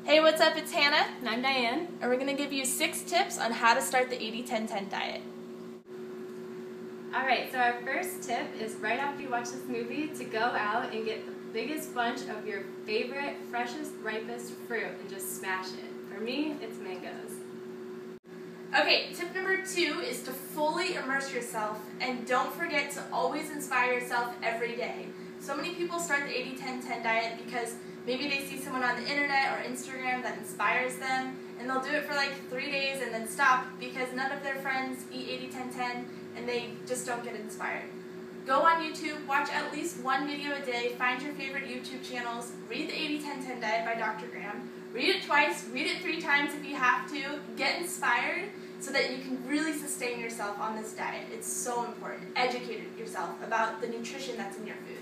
Hey, what's up? It's Hannah. And I'm Diane. And we're going to give you 6 tips on how to start the 80-10-10 diet. Alright, so our first tip is right after you watch this movie to go out and get the biggest bunch of your favorite, freshest, ripest fruit and just smash it. For me, it's mangoes. Okay, tip number 2 is to fully immerse yourself, and don't forget to always inspire yourself every day. So many people start the 80-10-10 diet because maybe they see someone on the internet or Instagram that inspires them, and they'll do it for like 3 days and then stop because none of their friends eat 80-10-10 and they just don't get inspired. Go on YouTube, watch at least one video a day, find your favorite YouTube channels, read the 80-10-10 diet by Dr. Graham, read it twice, read it 3 times if you have to, get inspired so that you can really sustain yourself on this diet. It's so important. Educate yourself about the nutrition that's in your food.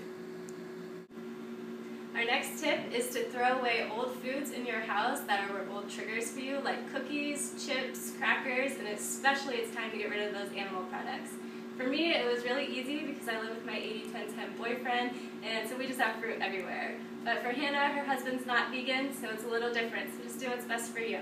Our next tip is to throw away old foods in your house that are old triggers for you, like cookies, chips, crackers, and especially it's time to get rid of those animal products. For me, it was really easy because I live with my 80-10-10 boyfriend, and so we just have fruit everywhere. But for Hannah, her husband's not vegan, so it's a little different, so just do what's best for you.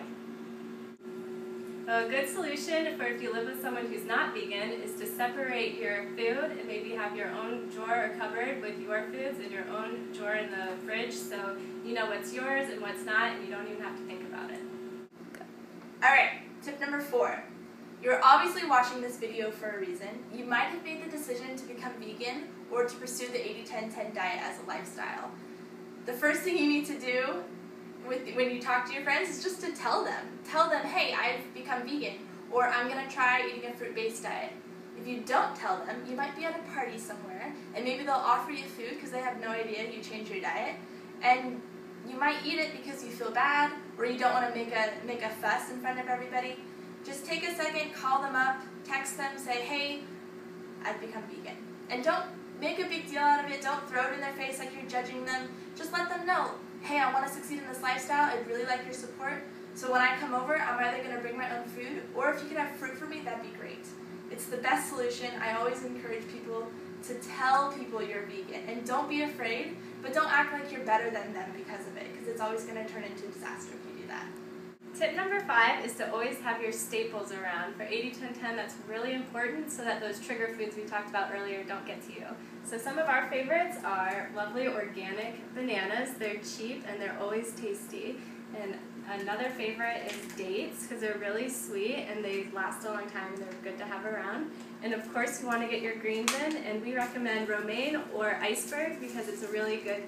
A good solution for if you live with someone who's not vegan is to separate your food and maybe have your own drawer or cupboard with your foods and your own drawer in the fridge so you know what's yours and what's not and you don't even have to think about it. Alright, tip number 4. You're obviously watching this video for a reason. You might have made the decision to become vegan or to pursue the 80-10-10 diet as a lifestyle. The first thing you need to do when you talk to your friends is just to tell them. Tell them, hey, I've become vegan, or I'm going to try eating a fruit-based diet. If you don't tell them, you might be at a party somewhere, and maybe they'll offer you food because they have no idea you changed your diet, and you might eat it because you feel bad, or you don't want to make a fuss in front of everybody. Just take a second, call them up, text them, say, hey, I've become vegan. And don't make a big deal out of it, don't throw it in their face like you're judging them. Just let them know, hey, I want to succeed in this lifestyle, I'd really like your support, so when I come over, I'm either going to bring my own food, or if you can have fruit for me, that'd be great. It's the best solution. I always encourage people to tell people you're vegan, and don't be afraid, but don't act like you're better than them because of it, because it's always going to turn into disaster if you do that. Tip number 5 is to always have your staples around. For 80-10-10, that's really important so that those trigger foods we talked about earlier don't get to you. So some of our favorites are lovely organic bananas. They're cheap and they're always tasty. And another favorite is dates because they're really sweet and they last a long time and they're good to have around. And of course you want to get your greens in, and we recommend romaine or iceberg because it's a really good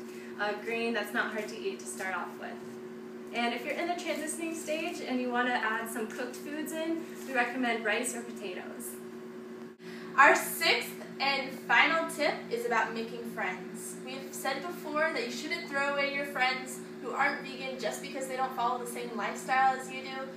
green that's not hard to eat to start off with. And if you're in the transitioning stage and you want to add some cooked foods in, we recommend rice or potatoes. Our 6th and final tip is about making friends. We've said before that you shouldn't throw away your friends who aren't vegan just because they don't follow the same lifestyle as you do,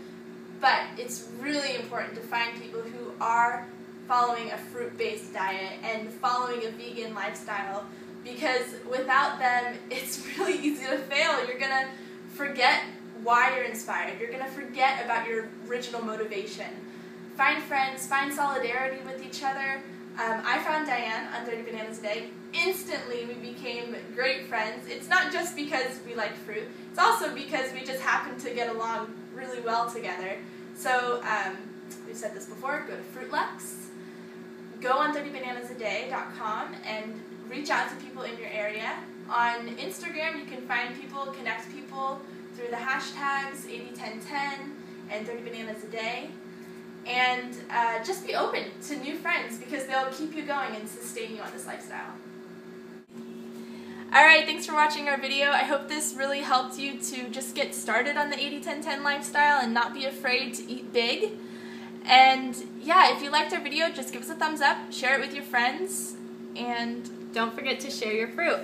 but it's really important to find people who are following a fruit-based diet and following a vegan lifestyle, because without them, it's really easy to fail. You're going to forget why you're inspired. You're going to forget about your original motivation. Find friends, find solidarity with each other. I found Diane on 30 Bananas a Day. Instantly we became great friends. It's not just because we like fruit, it's also because we just happen to get along really well together. So we've said this before, go to Fruit Lux, go on 30bananasaday.com and reach out to people in your area. On Instagram, you can find people, connect people through the hashtags 80-10-10 and 30 Bananas a Day. And just be open to new friends because they'll keep you going and sustain you on this lifestyle. Alright, thanks for watching our video. I hope this really helped you to just get started on the 80-10-10 lifestyle and not be afraid to eat big. And yeah, if you liked our video, just give us a thumbs up, share it with your friends, and don't forget to share your fruit.